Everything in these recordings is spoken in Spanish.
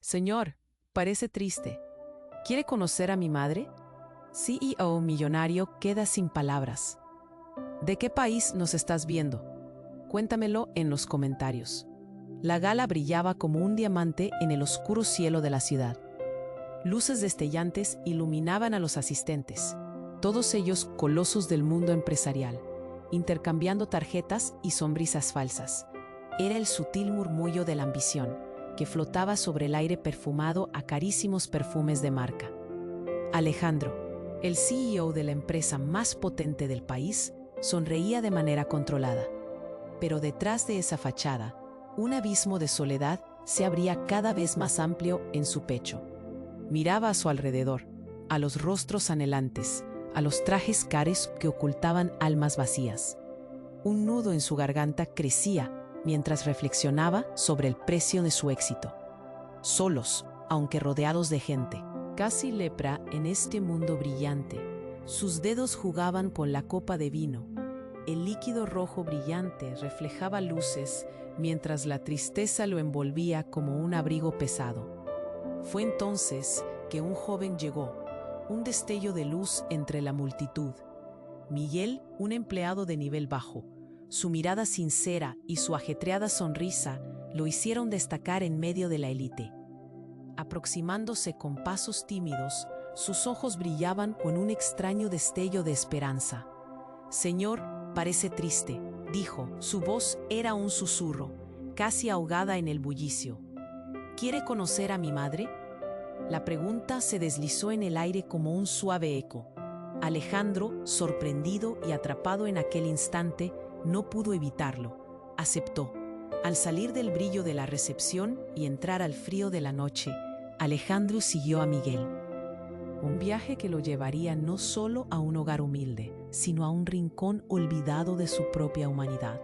Señor, parece triste. ¿Quiere conocer a mi madre? CEO millonario queda sin palabras. ¿De qué país nos estás viendo? Cuéntamelo en los comentarios. La gala brillaba como un diamante en el oscuro cielo de la ciudad. Luces destellantes iluminaban a los asistentes, todos ellos colosos del mundo empresarial, intercambiando tarjetas y sonrisas falsas. Era el sutil murmullo de la ambición, que flotaba sobre el aire perfumado a carísimos perfumes de marca. Alejandro, el CEO de la empresa más potente del país, sonreía de manera controlada. Pero detrás de esa fachada, un abismo de soledad se abría cada vez más amplio en su pecho. Miraba a su alrededor, a los rostros anhelantes, a los trajes caros que ocultaban almas vacías. Un nudo en su garganta crecía mientras reflexionaba sobre el precio de su éxito. Solos, aunque rodeados de gente, casi lepra en este mundo brillante, sus dedos jugaban con la copa de vino. El líquido rojo brillante reflejaba luces mientras la tristeza lo envolvía como un abrigo pesado. Fue entonces que un joven llegó, un destello de luz entre la multitud. Miguel, un empleado de nivel bajo. Su mirada sincera y su ajetreada sonrisa lo hicieron destacar en medio de la élite. Aproximándose con pasos tímidos, sus ojos brillaban con un extraño destello de esperanza. «Señor, parece triste», dijo. Su voz era un susurro, casi ahogada en el bullicio. «¿Quiere conocer a mi madre?». La pregunta se deslizó en el aire como un suave eco. Alejandro, sorprendido y atrapado en aquel instante, no pudo evitarlo. Aceptó. Al salir del brillo de la recepción y entrar al frío de la noche, Alejandro siguió a Miguel. Un viaje que lo llevaría no solo a un hogar humilde, sino a un rincón olvidado de su propia humanidad.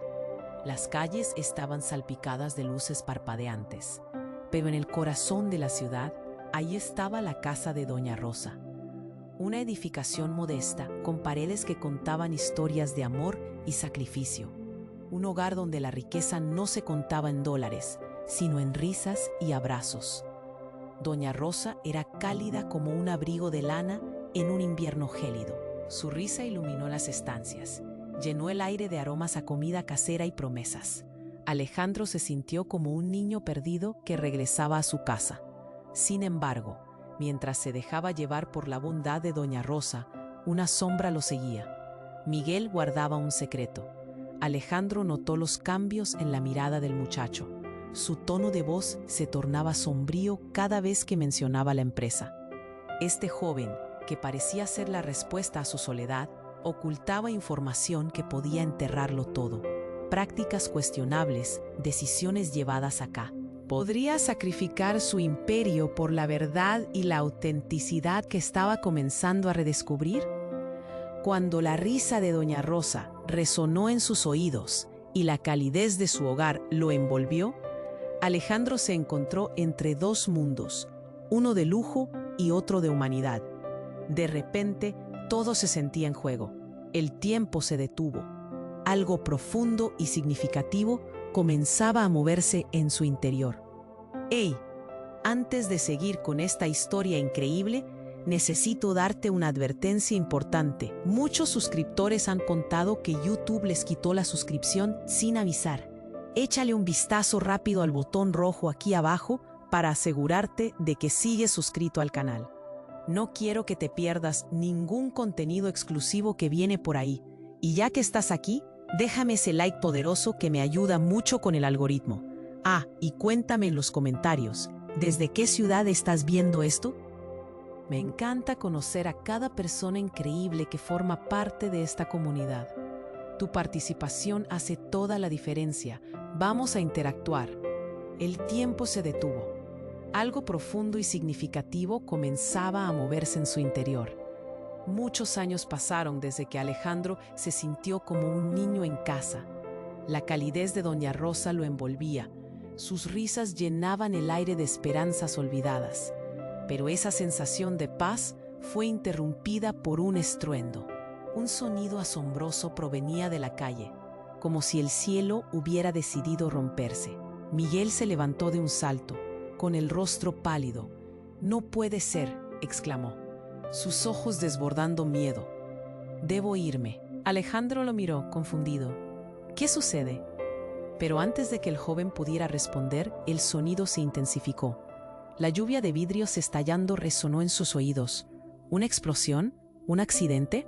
Las calles estaban salpicadas de luces parpadeantes, pero en el corazón de la ciudad, ahí estaba la casa de Doña Rosa. Una edificación modesta, con paredes que contaban historias de amor y sacrificio. Un hogar donde la riqueza no se contaba en dólares, sino en risas y abrazos. Doña Rosa era cálida como un abrigo de lana en un invierno gélido. Su risa iluminó las estancias, llenó el aire de aromas a comida casera y promesas. Alejandro se sintió como un niño perdido que regresaba a su casa. Sin embargo, mientras se dejaba llevar por la bondad de Doña Rosa, una sombra lo seguía. Miguel guardaba un secreto. Alejandro notó los cambios en la mirada del muchacho. Su tono de voz se tornaba sombrío cada vez que mencionaba la empresa. Este joven, que parecía ser la respuesta a su soledad, ocultaba información que podía enterrarlo todo. Prácticas cuestionables, decisiones llevadas acá. ¿Podría sacrificar su imperio por la verdad y la autenticidad que estaba comenzando a redescubrir? Cuando la risa de Doña Rosa resonó en sus oídos y la calidez de su hogar lo envolvió, Alejandro se encontró entre dos mundos, uno de lujo y otro de humanidad. De repente, todo se sentía en juego. El tiempo se detuvo. Algo profundo y significativo comenzaba a moverse en su interior. ¡Hey! Antes de seguir con esta historia increíble, necesito darte una advertencia importante. Muchos suscriptores han contado que YouTube les quitó la suscripción sin avisar. Échale un vistazo rápido al botón rojo aquí abajo para asegurarte de que sigues suscrito al canal. No quiero que te pierdas ningún contenido exclusivo que viene por ahí. Y ya que estás aquí, déjame ese like poderoso que me ayuda mucho con el algoritmo. Ah, y cuéntame en los comentarios, ¿desde qué ciudad estás viendo esto? Me encanta conocer a cada persona increíble que forma parte de esta comunidad. Tu participación hace toda la diferencia. Vamos a interactuar. El tiempo se detuvo. Algo profundo y significativo comenzaba a moverse en su interior. Muchos años pasaron desde que Alejandro se sintió como un niño en casa. La calidez de Doña Rosa lo envolvía. Sus risas llenaban el aire de esperanzas olvidadas. Pero esa sensación de paz fue interrumpida por un estruendo. Un sonido asombroso provenía de la calle, como si el cielo hubiera decidido romperse. Miguel se levantó de un salto. con el rostro pálido. «No puede ser», exclamó, sus ojos desbordando miedo. «Debo irme». Alejandro lo miró, confundido. «¿Qué sucede?». Pero antes de que el joven pudiera responder, el sonido se intensificó. La lluvia de vidrios estallando resonó en sus oídos. ¿Una explosión? ¿Un accidente?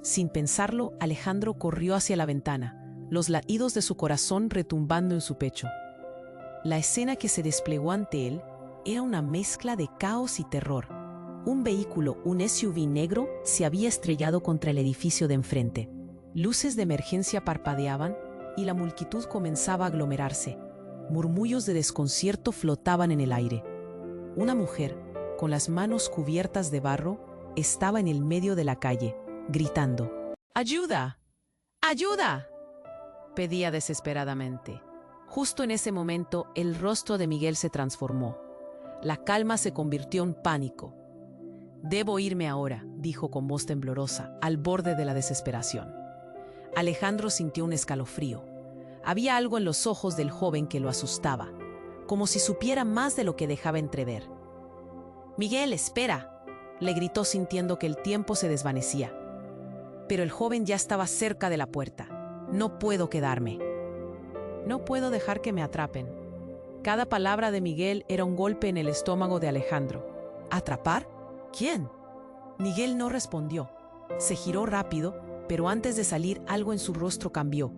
Sin pensarlo, Alejandro corrió hacia la ventana, los latidos de su corazón retumbando en su pecho. La escena que se desplegó ante él era una mezcla de caos y terror. Un vehículo, un SUV negro, se había estrellado contra el edificio de enfrente. Luces de emergencia parpadeaban y la multitud comenzaba a aglomerarse. Murmullos de desconcierto flotaban en el aire. Una mujer, con las manos cubiertas de barro, estaba en el medio de la calle, gritando. «¡Ayuda! ¡Ayuda!», pedía desesperadamente. Justo en ese momento, el rostro de Miguel se transformó. La calma se convirtió en pánico. «Debo irme ahora», dijo con voz temblorosa, al borde de la desesperación. Alejandro sintió un escalofrío. Había algo en los ojos del joven que lo asustaba, como si supiera más de lo que dejaba entrever. «Miguel, espera», le gritó sintiendo que el tiempo se desvanecía. Pero el joven ya estaba cerca de la puerta. «No puedo quedarme. No puedo dejar que me atrapen». Cada palabra de Miguel era un golpe en el estómago de Alejandro. ¿Atrapar? ¿Quién? Miguel no respondió. Se giró rápido, pero antes de salir algo en su rostro cambió.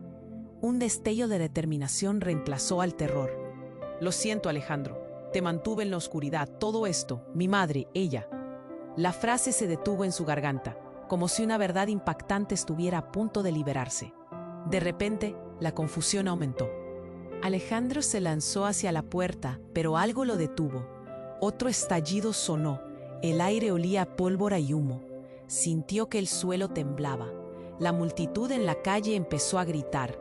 Un destello de determinación reemplazó al terror. «Lo siento, Alejandro. Te mantuve en la oscuridad. Todo esto, mi madre, ella». La frase se detuvo en su garganta, como si una verdad impactante estuviera a punto de liberarse. De repente, la confusión aumentó. Alejandro se lanzó hacia la puerta, pero algo lo detuvo. Otro estallido sonó. El aire olía a pólvora y humo. Sintió que el suelo temblaba. La multitud en la calle empezó a gritar.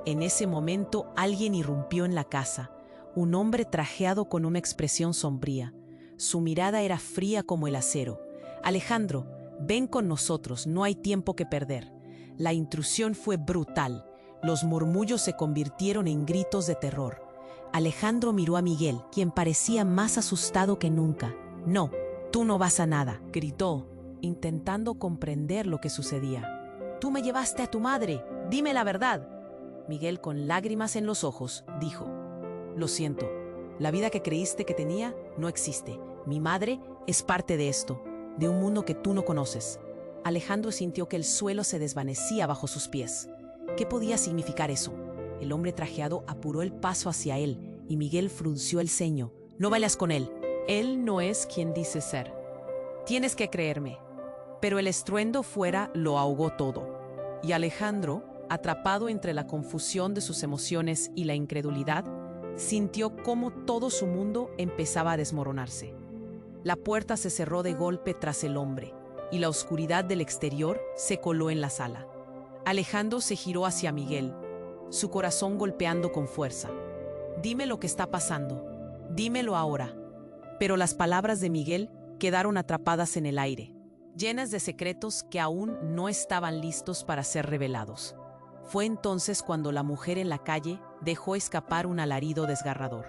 En ese momento, alguien irrumpió en la casa. Un hombre trajeado con una expresión sombría. Su mirada era fría como el acero. «Alejandro, ven con nosotros, no hay tiempo que perder». La intrusión fue brutal. Los murmullos se convirtieron en gritos de terror. Alejandro miró a Miguel, quien parecía más asustado que nunca. «No, tú no vas a nada», gritó, intentando comprender lo que sucedía. «Tú me llevaste a tu madre, dime la verdad». Miguel, con lágrimas en los ojos, dijo. «Lo siento, la vida que creíste que tenía no existe. Mi madre es parte de esto, de un mundo que tú no conoces». Alejandro sintió que el suelo se desvanecía bajo sus pies. ¿Qué podía significar eso? El hombre trajeado apuró el paso hacia él y Miguel frunció el ceño. «No vayas con él. Él no es quien dice ser. Tienes que creerme». Pero el estruendo fuera lo ahogó todo. Y Alejandro, atrapado entre la confusión de sus emociones y la incredulidad, sintió cómo todo su mundo empezaba a desmoronarse. La puerta se cerró de golpe tras el hombre, y la oscuridad del exterior se coló en la sala. Alejandro se giró hacia Miguel, su corazón golpeando con fuerza. «Dime lo que está pasando. Dímelo ahora». Pero las palabras de Miguel quedaron atrapadas en el aire, llenas de secretos que aún no estaban listos para ser revelados. Fue entonces cuando la mujer en la calle dejó escapar un alarido desgarrador.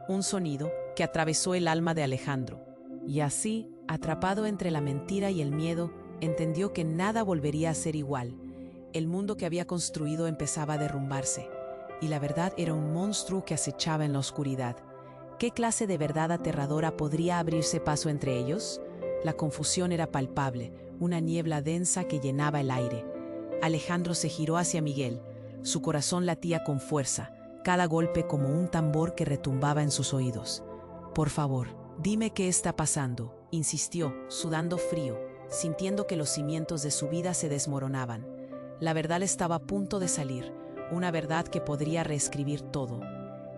Un sonido que atravesó el alma de Alejandro. Y así, atrapado entre la mentira y el miedo, entendió que nada volvería a ser igual. El mundo que había construido empezaba a derrumbarse, y la verdad era un monstruo que acechaba en la oscuridad. ¿Qué clase de verdad aterradora podría abrirse paso entre ellos? La confusión era palpable, una niebla densa que llenaba el aire. Alejandro se giró hacia Miguel. Su corazón latía con fuerza, cada golpe como un tambor que retumbaba en sus oídos. «Por favor, dime qué está pasando», insistió, sudando frío, sintiendo que los cimientos de su vida se desmoronaban. La verdad estaba a punto de salir, una verdad que podría reescribir todo.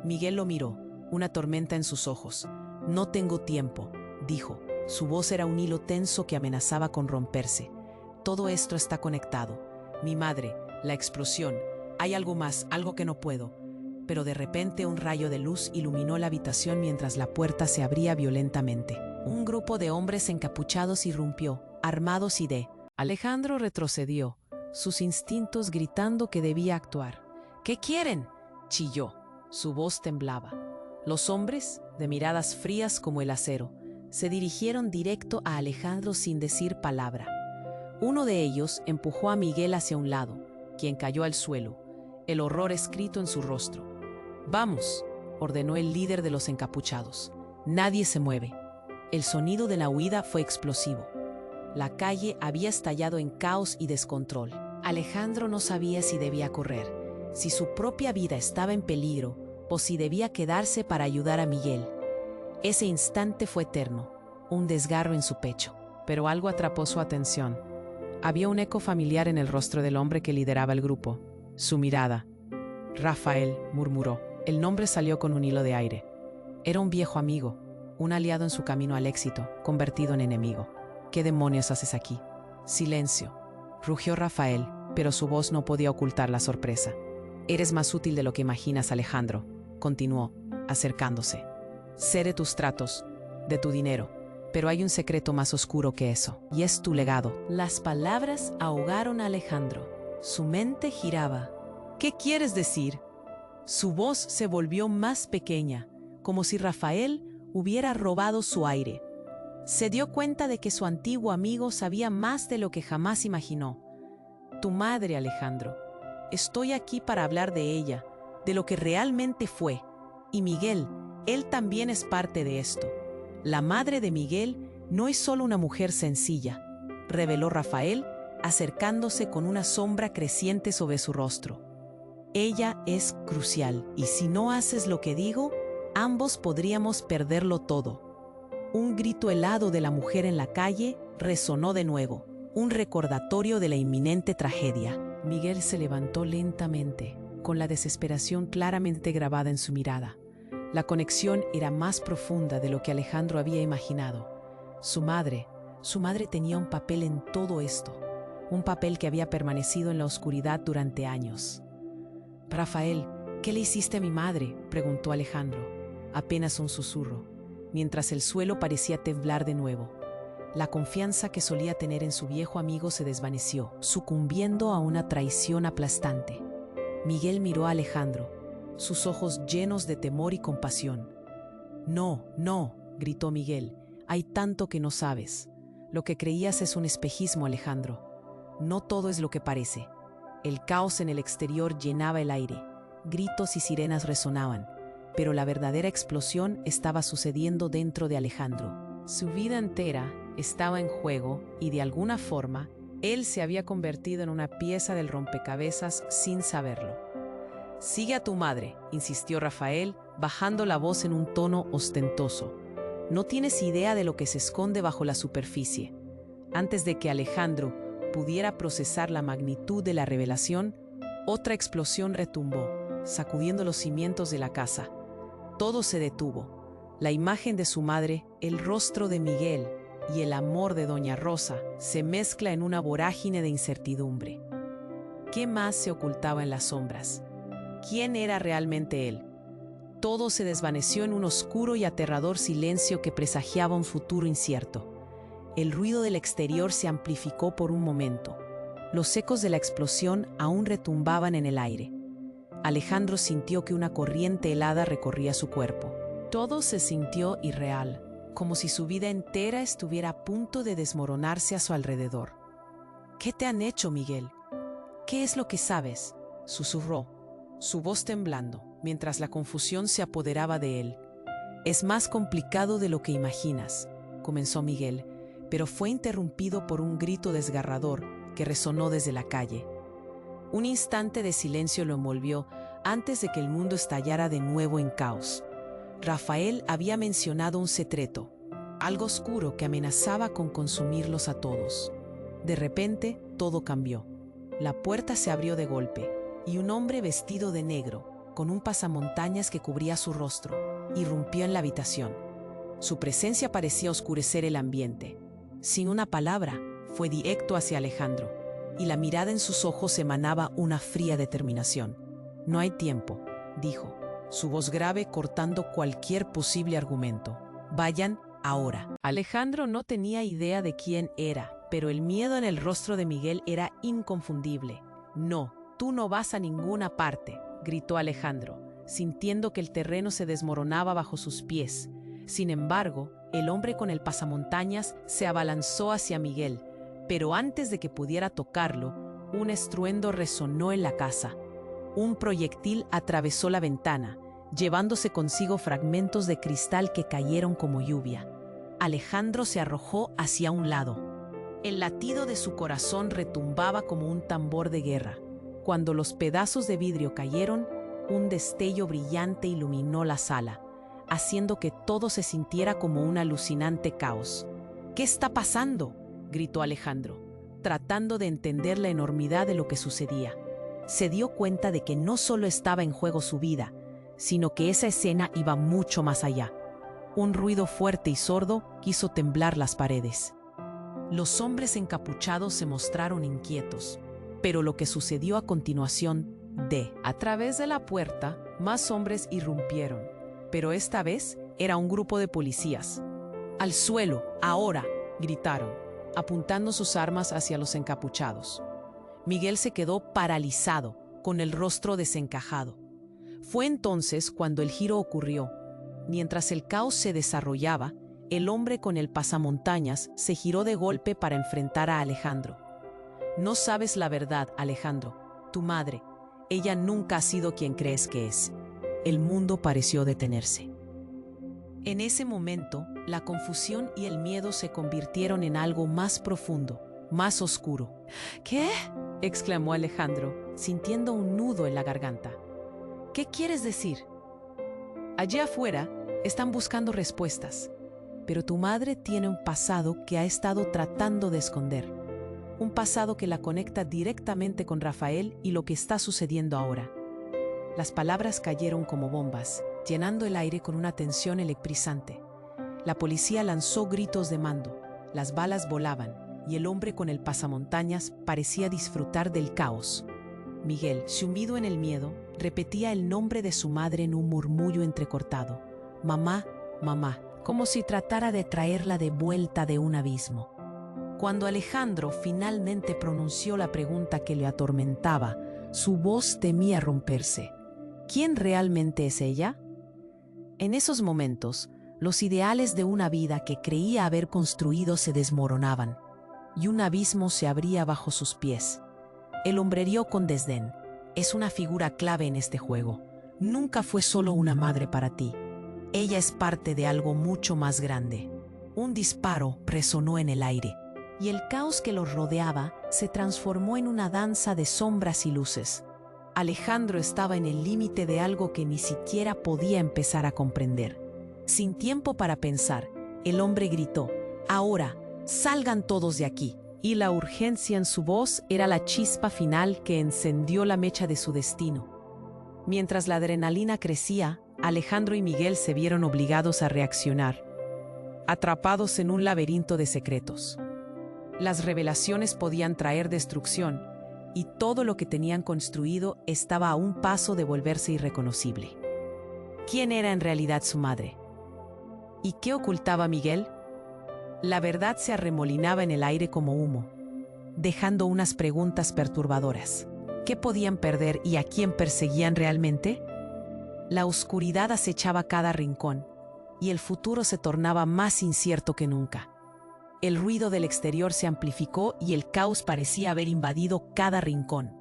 Miguel lo miró, una tormenta en sus ojos. «No tengo tiempo», dijo. Su voz era un hilo tenso que amenazaba con romperse. «Todo esto está conectado. Mi madre, la explosión. Hay algo más, algo que no puedo». Pero de repente un rayo de luz iluminó la habitación mientras la puerta se abría violentamente. Un grupo de hombres encapuchados irrumpió, armados y de... Alejandro retrocedió, sus instintos gritando que debía actuar. «¿Qué quieren?», chilló. Su voz temblaba. Los hombres, de miradas frías como el acero, se dirigieron directo a Alejandro sin decir palabra. Uno de ellos empujó a Miguel hacia un lado, quien cayó al suelo, el horror escrito en su rostro. «Vamos», ordenó el líder de los encapuchados. «Nadie se mueve». El sonido de la huida fue explosivo. La calle había estallado en caos y descontrol. Alejandro no sabía si debía correr, si su propia vida estaba en peligro o si debía quedarse para ayudar a Miguel. Ese instante fue eterno, un desgarro en su pecho. Pero algo atrapó su atención. Había un eco familiar en el rostro del hombre que lideraba el grupo. Su mirada. «Rafael», murmuró. El nombre salió con un hilo de aire. Era un viejo amigo, un aliado en su camino al éxito, convertido en enemigo. «¿Qué demonios haces aquí?» «Silencio», rugió Rafael, pero su voz no podía ocultar la sorpresa. «Eres más útil de lo que imaginas, Alejandro», continuó, acercándose. «Sé de tus tratos, de tu dinero, pero hay un secreto más oscuro que eso, y es tu legado». Las palabras ahogaron a Alejandro. Su mente giraba. «¿Qué quieres decir?» Su voz se volvió más pequeña, como si Rafael hubiera robado su aire. Se dio cuenta de que su antiguo amigo sabía más de lo que jamás imaginó. «Tu madre, Alejandro. Estoy aquí para hablar de ella, de lo que realmente fue. Y Miguel, él también es parte de esto. La madre de Miguel no es solo una mujer sencilla», reveló Rafael, acercándose con una sombra creciente sobre su rostro. «Ella es crucial, y si no haces lo que digo, ambos podríamos perderlo todo». Un grito helado de la mujer en la calle resonó de nuevo, un recordatorio de la inminente tragedia. Miguel se levantó lentamente, con la desesperación claramente grabada en su mirada. La conexión era más profunda de lo que Alejandro había imaginado. Su madre tenía un papel en todo esto, un papel que había permanecido en la oscuridad durante años. «Rafael, ¿qué le hiciste a mi madre?», preguntó Alejandro, apenas un susurro, mientras el suelo parecía temblar de nuevo. La confianza que solía tener en su viejo amigo se desvaneció, sucumbiendo a una traición aplastante. Miguel miró a Alejandro, sus ojos llenos de temor y compasión. «No, no», gritó Miguel, «hay tanto que no sabes. Lo que creías es un espejismo, Alejandro. No todo es lo que parece». El caos en el exterior llenaba el aire, gritos y sirenas resonaban, pero la verdadera explosión estaba sucediendo dentro de Alejandro. Su vida entera estaba en juego y, de alguna forma, él se había convertido en una pieza del rompecabezas sin saberlo. «Sigue a tu madre», insistió Rafael, bajando la voz en un tono ostentoso. «No tienes idea de lo que se esconde bajo la superficie». Antes de que Alejandro pudiera procesar la magnitud de la revelación, otra explosión retumbó, sacudiendo los cimientos de la casa. Todo se detuvo. La imagen de su madre, el rostro de Miguel y el amor de Doña Rosa se mezcla en una vorágine de incertidumbre. ¿Qué más se ocultaba en las sombras? ¿Quién era realmente él? Todo se desvaneció en un oscuro y aterrador silencio que presagiaba un futuro incierto. El ruido del exterior se amplificó por un momento. Los ecos de la explosión aún retumbaban en el aire. Alejandro sintió que una corriente helada recorría su cuerpo. Todo se sintió irreal, como si su vida entera estuviera a punto de desmoronarse a su alrededor. «¿Qué te han hecho, Miguel? ¿Qué es lo que sabes?», susurró, su voz temblando, mientras la confusión se apoderaba de él. «Es más complicado de lo que imaginas», comenzó Miguel, pero fue interrumpido por un grito desgarrador que resonó desde la calle. Un instante de silencio lo envolvió antes de que el mundo estallara de nuevo en caos. Rafael había mencionado un secreto, algo oscuro que amenazaba con consumirlos a todos. De repente, todo cambió. La puerta se abrió de golpe, y un hombre vestido de negro, con un pasamontañas que cubría su rostro, irrumpió en la habitación. Su presencia parecía oscurecer el ambiente. Sin una palabra, fue directo hacia Alejandro, y la mirada en sus ojos emanaba una fría determinación. «No hay tiempo», dijo, su voz grave cortando cualquier posible argumento. «Vayan ahora». Alejandro no tenía idea de quién era, pero el miedo en el rostro de Miguel era inconfundible. «No, tú no vas a ninguna parte», gritó Alejandro, sintiendo que el terreno se desmoronaba bajo sus pies. Sin embargo, el hombre con el pasamontañas se abalanzó hacia Miguel, pero antes de que pudiera tocarlo, un estruendo resonó en la casa. Un proyectil atravesó la ventana, llevándose consigo fragmentos de cristal que cayeron como lluvia. Alejandro se arrojó hacia un lado. El latido de su corazón retumbaba como un tambor de guerra. Cuando los pedazos de vidrio cayeron, un destello brillante iluminó la sala, haciendo que todo se sintiera como un alucinante caos. «¿Qué está pasando?», gritó Alejandro, tratando de entender la enormidad de lo que sucedía. Se dio cuenta de que no solo estaba en juego su vida, sino que esa escena iba mucho más allá. Un ruido fuerte y sordo hizo temblar las paredes. Los hombres encapuchados se mostraron inquietos, pero lo que sucedió a continuación, a través de la puerta, más hombres irrumpieron, pero esta vez era un grupo de policías. «¡Al suelo, ahora!», gritaron, apuntando sus armas hacia los encapuchados. Miguel se quedó paralizado, con el rostro desencajado. Fue entonces cuando el giro ocurrió. Mientras el caos se desarrollaba, el hombre con el pasamontañas se giró de golpe para enfrentar a Alejandro. «No sabes la verdad, Alejandro. Tu madre, ella nunca ha sido quien crees que es». El mundo pareció detenerse. En ese momento, la confusión y el miedo se convirtieron en algo más profundo, más oscuro. «¿Qué?», exclamó Alejandro, sintiendo un nudo en la garganta. «¿Qué quieres decir?». «Allí afuera están buscando respuestas, pero tu madre tiene un pasado que ha estado tratando de esconder. Un pasado que la conecta directamente con Rafael y lo que está sucediendo ahora». Las palabras cayeron como bombas, llenando el aire con una tensión electrizante. La policía lanzó gritos de mando, las balas volaban, y el hombre con el pasamontañas parecía disfrutar del caos. Miguel, sumido en el miedo, repetía el nombre de su madre en un murmullo entrecortado. «Mamá, mamá», como si tratara de traerla de vuelta de un abismo. Cuando Alejandro finalmente pronunció la pregunta que le atormentaba, su voz temía romperse. ¿Quién realmente es ella? En esos momentos, los ideales de una vida que creía haber construido se desmoronaban, y un abismo se abría bajo sus pies. El hombre rió con desdén. «Es una figura clave en este juego. Nunca fue solo una madre para ti. Ella es parte de algo mucho más grande». Un disparo resonó en el aire, y el caos que los rodeaba se transformó en una danza de sombras y luces. Alejandro estaba en el límite de algo que ni siquiera podía empezar a comprender. Sin tiempo para pensar, el hombre gritó: «Ahora, salgan todos de aquí». Y la urgencia en su voz era la chispa final que encendió la mecha de su destino. Mientras la adrenalina crecía, Alejandro y Miguel se vieron obligados a reaccionar, atrapados en un laberinto de secretos. Las revelaciones podían traer destrucción, y todo lo que tenían construido estaba a un paso de volverse irreconocible. ¿Quién era en realidad su madre? ¿Y qué ocultaba Miguel? La verdad se arremolinaba en el aire como humo, dejando unas preguntas perturbadoras. ¿Qué podían perder y a quién perseguían realmente? La oscuridad acechaba cada rincón, y el futuro se tornaba más incierto que nunca. El ruido del exterior se amplificó y el caos parecía haber invadido cada rincón.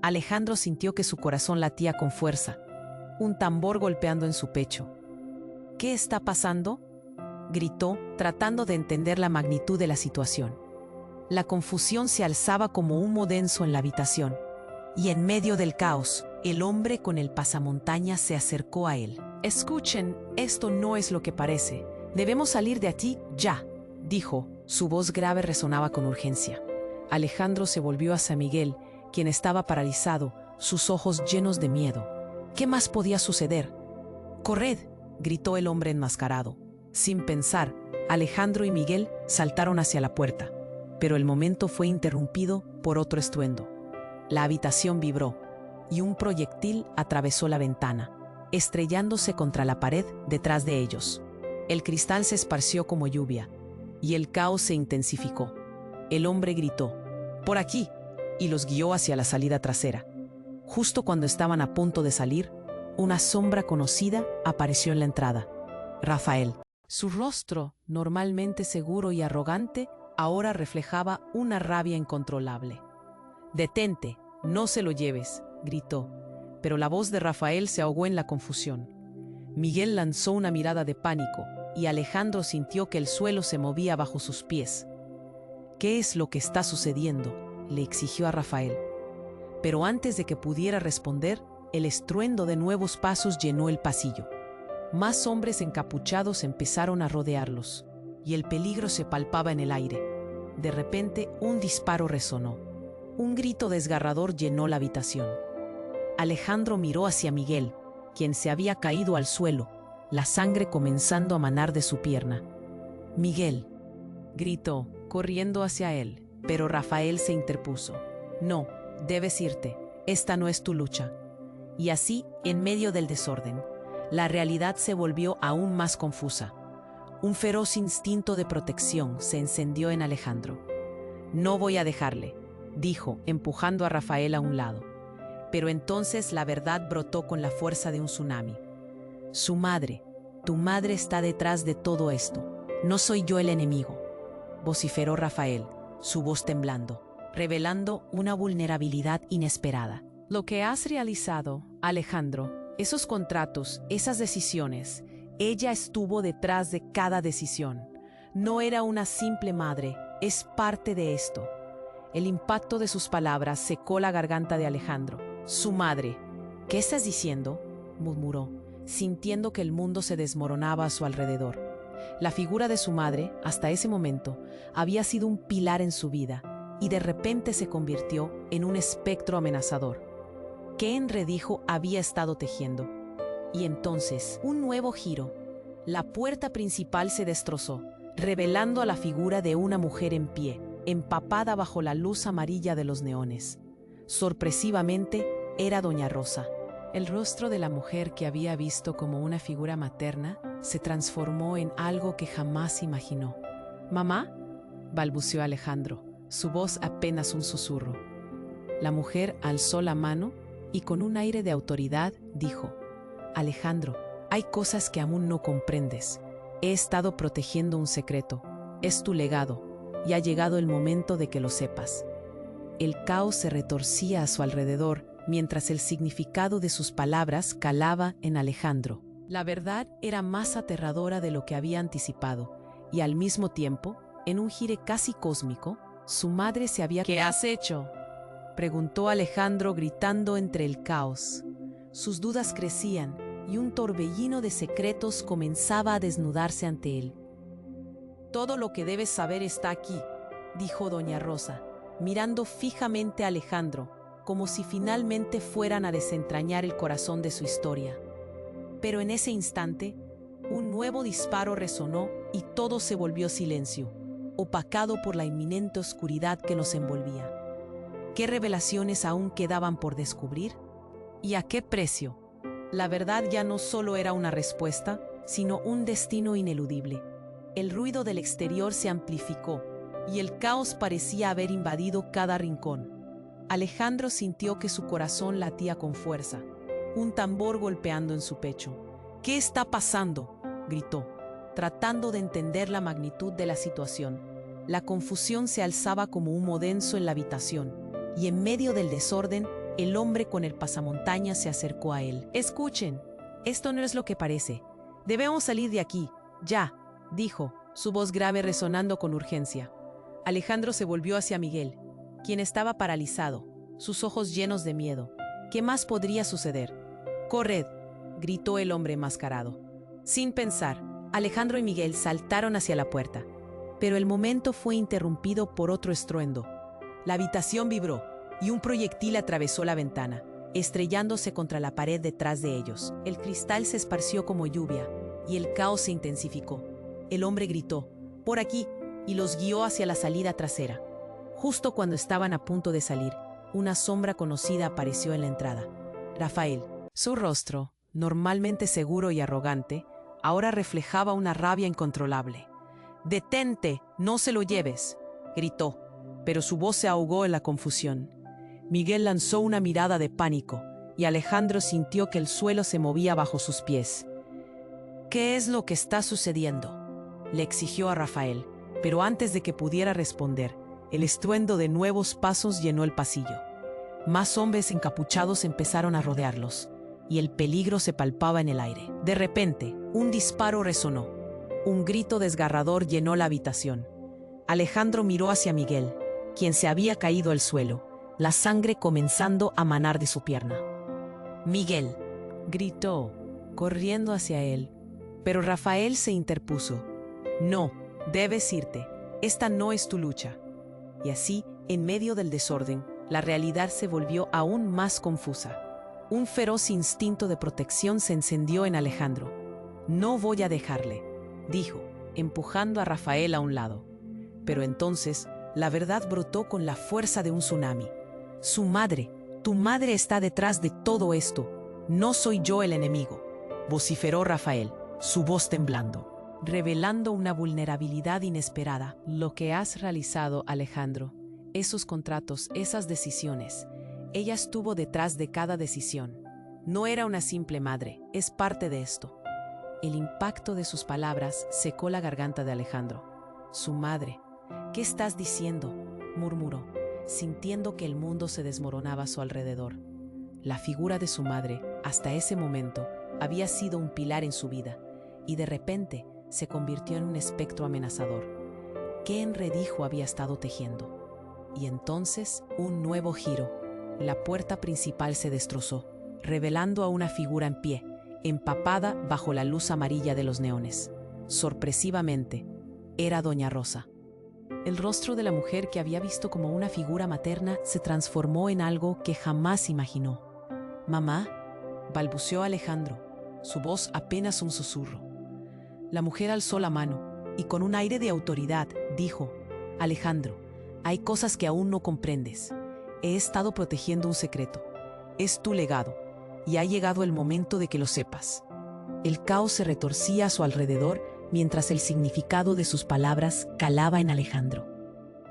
Alejandro sintió que su corazón latía con fuerza, un tambor golpeando en su pecho. «¿Qué está pasando?», gritó, tratando de entender la magnitud de la situación. La confusión se alzaba como humo denso en la habitación, y en medio del caos, el hombre con el pasamontañas se acercó a él. «Escuchen, esto no es lo que parece. Debemos salir de aquí ya», dijo. Su voz grave resonaba con urgencia. Alejandro se volvió hacia Miguel, quien estaba paralizado, sus ojos llenos de miedo. ¿Qué más podía suceder? «¡Corred!», gritó el hombre enmascarado. Sin pensar, Alejandro y Miguel saltaron hacia la puerta, pero el momento fue interrumpido por otro estruendo. La habitación vibró, y un proyectil atravesó la ventana, estrellándose contra la pared detrás de ellos. El cristal se esparció como lluvia, y el caos se intensificó. El hombre gritó: «¡Por aquí!», y los guió hacia la salida trasera. Justo cuando estaban a punto de salir, una sombra conocida apareció en la entrada. Rafael. Su rostro, normalmente seguro y arrogante, ahora reflejaba una rabia incontrolable. «Detente, no se lo lleves», gritó, pero la voz de Rafael se ahogó en la confusión. Miguel lanzó una mirada de pánico y Alejandro sintió que el suelo se movía bajo sus pies. «¿Qué es lo que está sucediendo?», le exigió a Rafael. Pero antes de que pudiera responder, el estruendo de nuevos pasos llenó el pasillo. Más hombres encapuchados empezaron a rodearlos, y el peligro se palpaba en el aire. De repente, un disparo resonó. Un grito desgarrador llenó la habitación. Alejandro miró hacia Miguel, quien se había caído al suelo, la sangre comenzando a manar de su pierna. «Miguel», gritó, corriendo hacia él, pero Rafael se interpuso. «No, debes irte. Esta no es tu lucha». Y así, en medio del desorden, la realidad se volvió aún más confusa. Un feroz instinto de protección se encendió en Alejandro. «No voy a dejarle», dijo, empujando a Rafael a un lado. Pero entonces la verdad brotó con la fuerza de un tsunami. «Su madre, tu madre está detrás de todo esto. No soy yo el enemigo», vociferó Rafael, su voz temblando, revelando una vulnerabilidad inesperada. «Lo que has realizado, Alejandro, esos contratos, esas decisiones, ella estuvo detrás de cada decisión. No era una simple madre, es parte de esto». El impacto de sus palabras secó la garganta de Alejandro. «Su madre». «¿Qué estás diciendo?», murmuró, sintiendo que el mundo se desmoronaba a su alrededor. La figura de su madre, hasta ese momento, había sido un pilar en su vida, y de repente se convirtió en un espectro amenazador. ¿Qué enredijo había estado tejiendo? Y entonces, un nuevo giro. La puerta principal se destrozó, revelando a la figura de una mujer en pie, empapada bajo la luz amarilla de los neones. Sorpresivamente, era Doña Rosa. El rostro de la mujer que había visto como una figura materna se transformó en algo que jamás imaginó. «¿Mamá?», balbuceó Alejandro, su voz apenas un susurro. La mujer alzó la mano y con un aire de autoridad dijo: «Alejandro, hay cosas que aún no comprendes. He estado protegiendo un secreto. Es tu legado, y ha llegado el momento de que lo sepas». El caos se retorcía a su alrededor mientras el significado de sus palabras calaba en Alejandro. La verdad era más aterradora de lo que había anticipado, y al mismo tiempo, en un giro casi cósmico, su madre se había... «¿Qué has hecho?», preguntó Alejandro gritando entre el caos. Sus dudas crecían y un torbellino de secretos comenzaba a desnudarse ante él. «Todo lo que debes saber está aquí», dijo Doña Rosa, mirando fijamente a Alejandro, como si finalmente fueran a desentrañar el corazón de su historia. Pero en ese instante, un nuevo disparo resonó y todo se volvió silencio, opacado por la inminente oscuridad que nos envolvía. ¿Qué revelaciones aún quedaban por descubrir? ¿Y a qué precio? La verdad ya no solo era una respuesta, sino un destino ineludible. El ruido del exterior se amplificó, y el caos parecía haber invadido cada rincón. Alejandro sintió que su corazón latía con fuerza, un tambor golpeando en su pecho. «¿Qué está pasando?», gritó, tratando de entender la magnitud de la situación. La confusión se alzaba como humo denso en la habitación, y en medio del desorden, el hombre con el pasamontañas se acercó a él. «Escuchen, esto no es lo que parece. Debemos salir de aquí, ya», dijo, su voz grave resonando con urgencia. Alejandro se volvió hacia Miguel, quien estaba paralizado, sus ojos llenos de miedo. ¿Qué más podría suceder? «¡Corred!», gritó el hombre enmascarado. Sin pensar, Alejandro y Miguel saltaron hacia la puerta, pero el momento fue interrumpido por otro estruendo. La habitación vibró y un proyectil atravesó la ventana, estrellándose contra la pared detrás de ellos. El cristal se esparció como lluvia y el caos se intensificó. El hombre gritó: «¡Por aquí!», y los guió hacia la salida trasera. Justo cuando estaban a punto de salir, una sombra conocida apareció en la entrada. Rafael. Su rostro, normalmente seguro y arrogante, ahora reflejaba una rabia incontrolable. «¡Detente! ¡No se lo lleves!», gritó, pero su voz se ahogó en la confusión. Miguel lanzó una mirada de pánico y Alejandro sintió que el suelo se movía bajo sus pies. «¿Qué es lo que está sucediendo?», le exigió a Rafael, pero antes de que pudiera responder, el estruendo de nuevos pasos llenó el pasillo. Más hombres encapuchados empezaron a rodearlos, y el peligro se palpaba en el aire. De repente, un disparo resonó. Un grito desgarrador llenó la habitación. Alejandro miró hacia Miguel, quien se había caído al suelo, la sangre comenzando a manar de su pierna. «Miguel», gritó, corriendo hacia él, pero Rafael se interpuso. «No, debes irte. Esta no es tu lucha». Y así, en medio del desorden, la realidad se volvió aún más confusa. Un feroz instinto de protección se encendió en Alejandro. «No voy a dejarle», dijo, empujando a Rafael a un lado. Pero entonces, la verdad brotó con la fuerza de un tsunami. «Tu madre está detrás de todo esto. No soy yo el enemigo», vociferó Rafael, su voz temblando, revelando una vulnerabilidad inesperada. «Lo que has realizado, Alejandro, esos contratos, esas decisiones, ella estuvo detrás de cada decisión. No era una simple madre, es parte de esto». El impacto de sus palabras secó la garganta de Alejandro. «Su madre. ¿Qué estás diciendo?», murmuró, sintiendo que el mundo se desmoronaba a su alrededor. La figura de su madre, hasta ese momento, había sido un pilar en su vida, y de repente se convirtió en un espectro amenazador. ¿Qué enredijo había estado tejiendo? Y entonces, un nuevo giro. La puerta principal se destrozó, revelando a una figura en pie, empapada bajo la luz amarilla de los neones. Sorpresivamente, era Doña Rosa. El rostro de la mujer que había visto como una figura materna se transformó en algo que jamás imaginó. «Mamá», balbuceó Alejandro, su voz apenas un susurro. La mujer alzó la mano y con un aire de autoridad dijo: «Alejandro, hay cosas que aún no comprendes. He estado protegiendo un secreto. Es tu legado, y ha llegado el momento de que lo sepas». El caos se retorcía a su alrededor mientras el significado de sus palabras calaba en Alejandro.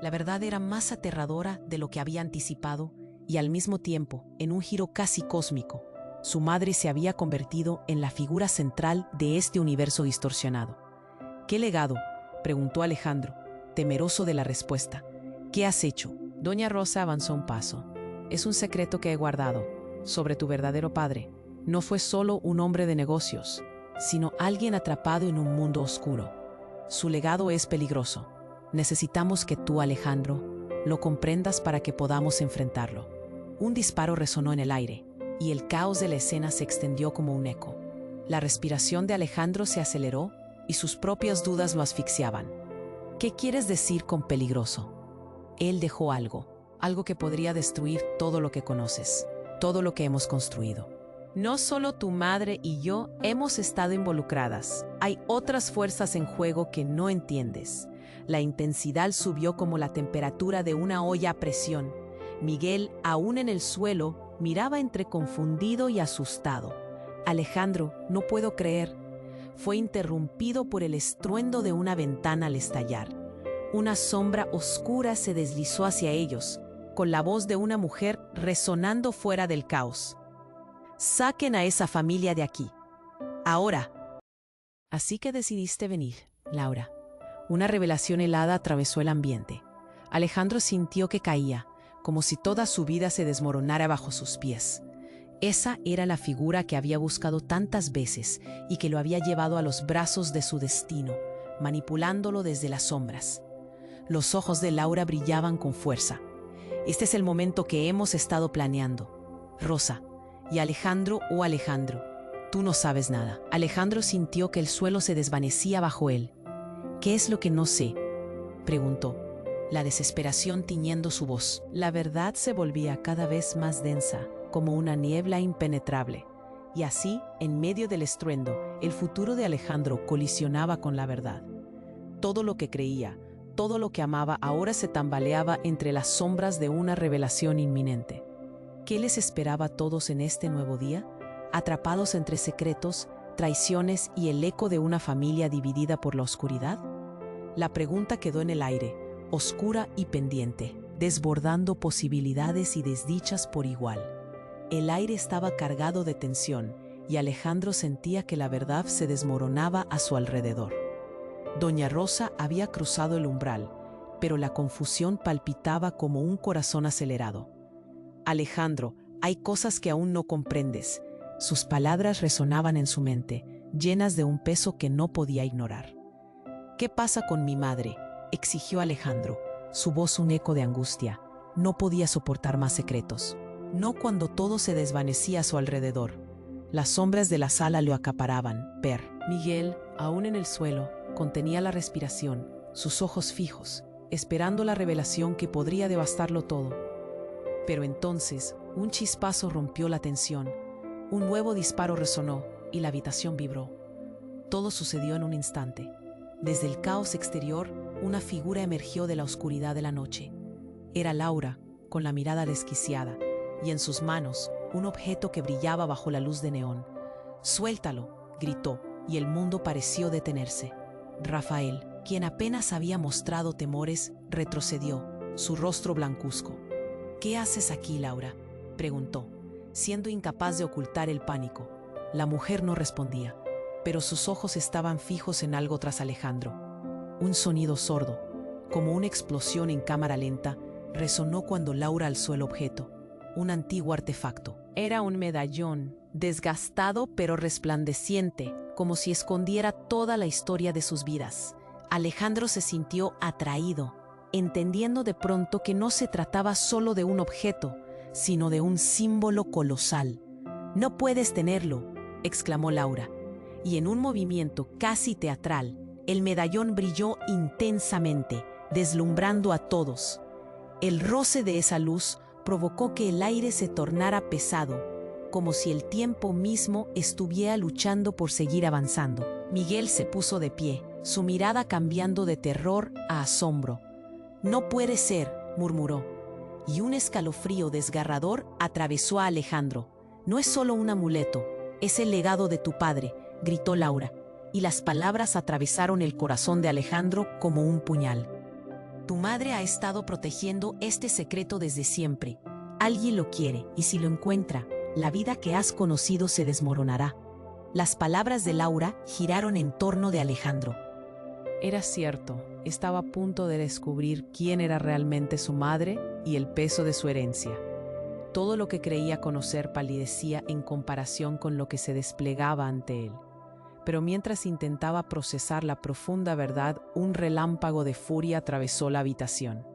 La verdad era más aterradora de lo que había anticipado y al mismo tiempo, en un giro casi cósmico, su madre se había convertido en la figura central de este universo distorsionado. «¿Qué legado?», preguntó Alejandro, temeroso de la respuesta. «¿Qué has hecho?». Doña Rosa avanzó un paso. «Es un secreto que he guardado sobre tu verdadero padre. No fue solo un hombre de negocios, sino alguien atrapado en un mundo oscuro. Su legado es peligroso. Necesitamos que tú, Alejandro, lo comprendas para que podamos enfrentarlo». Un disparo resonó en el aire, y el caos de la escena se extendió como un eco. La respiración de Alejandro se aceleró y sus propias dudas lo asfixiaban. «¿Qué quieres decir con peligroso?». Él dejó algo que podría destruir todo lo que conoces, todo lo que hemos construido. «No solo tu madre y yo hemos estado involucradas. Hay otras fuerzas en juego que no entiendes». La intensidad subió como la temperatura de una olla a presión. Miguel, aún en el suelo, miraba entre confundido y asustado. «Alejandro, no puedo creer». Fue interrumpido por el estruendo de una ventana al estallar. Una sombra oscura se deslizó hacia ellos, con la voz de una mujer resonando fuera del caos. «Saquen a esa familia de aquí. Ahora». «Así que decidiste venir, Laura». Una revelación helada atravesó el ambiente. Alejandro sintió que caía, como si toda su vida se desmoronara bajo sus pies. Esa era la figura que había buscado tantas veces y que lo había llevado a los brazos de su destino, manipulándolo desde las sombras. Los ojos de Laura brillaban con fuerza. «Este es el momento que hemos estado planeando, Rosa. Y Alejandro, oh Alejandro, tú no sabes nada». Alejandro sintió que el suelo se desvanecía bajo él. «¿Qué es lo que no sé?», preguntó, la desesperación tiñendo su voz. La verdad se volvía cada vez más densa, como una niebla impenetrable. Y así, en medio del estruendo, el futuro de Alejandro colisionaba con la verdad. Todo lo que creía, todo lo que amaba ahora se tambaleaba entre las sombras de una revelación inminente. ¿Qué les esperaba a todos en este nuevo día? Atrapados entre secretos, traiciones y el eco de una familia dividida por la oscuridad. La pregunta quedó en el aire, oscura y pendiente, desbordando posibilidades y desdichas por igual. El aire estaba cargado de tensión y Alejandro sentía que la verdad se desmoronaba a su alrededor. Doña Rosa había cruzado el umbral, pero la confusión palpitaba como un corazón acelerado. Alejandro, hay cosas que aún no comprendes. Sus palabras resonaban en su mente, llenas de un peso que no podía ignorar. ¿Qué pasa con mi madre?, exigió Alejandro, su voz un eco de angustia. No podía soportar más secretos. No cuando todo se desvanecía a su alrededor. Las sombras de la sala lo acaparaban. Miguel, aún en el suelo, contenía la respiración, sus ojos fijos, esperando la revelación que podría devastarlo todo. Pero entonces, un chispazo rompió la tensión. Un nuevo disparo resonó y la habitación vibró. Todo sucedió en un instante. Desde el caos exterior, una figura emergió de la oscuridad de la noche. Era Laura, con la mirada desquiciada, y en sus manos, un objeto que brillaba bajo la luz de neón. «Suéltalo», gritó, y el mundo pareció detenerse. Rafael, quien apenas había mostrado temores, retrocedió, su rostro blancuzco. «¿Qué haces aquí, Laura?», preguntó, siendo incapaz de ocultar el pánico. La mujer no respondía, pero sus ojos estaban fijos en algo tras Alejandro. Un sonido sordo, como una explosión en cámara lenta, resonó cuando Laura alzó el objeto, un antiguo artefacto. Era un medallón, desgastado pero resplandeciente, como si escondiera toda la historia de sus vidas. Alejandro se sintió atraído, entendiendo de pronto que no se trataba solo de un objeto, sino de un símbolo colosal. «No puedes tenerlo», exclamó Laura, y en un movimiento casi teatral, el medallón brilló intensamente, deslumbrando a todos. El roce de esa luz provocó que el aire se tornara pesado, como si el tiempo mismo estuviera luchando por seguir avanzando. Miguel se puso de pie, su mirada cambiando de terror a asombro. «No puede ser», murmuró, y un escalofrío desgarrador atravesó a Alejandro. «No es solo un amuleto, es el legado de tu padre», gritó Laura, y las palabras atravesaron el corazón de Alejandro como un puñal. «Tu madre ha estado protegiendo este secreto desde siempre. Alguien lo quiere, y si lo encuentra, la vida que has conocido se desmoronará». Las palabras de Laura giraron en torno de Alejandro. Era cierto, estaba a punto de descubrir quién era realmente su madre y el peso de su herencia. Todo lo que creía conocer palidecía en comparación con lo que se desplegaba ante él. Pero mientras intentaba procesar la profunda verdad, un relámpago de furia atravesó la habitación.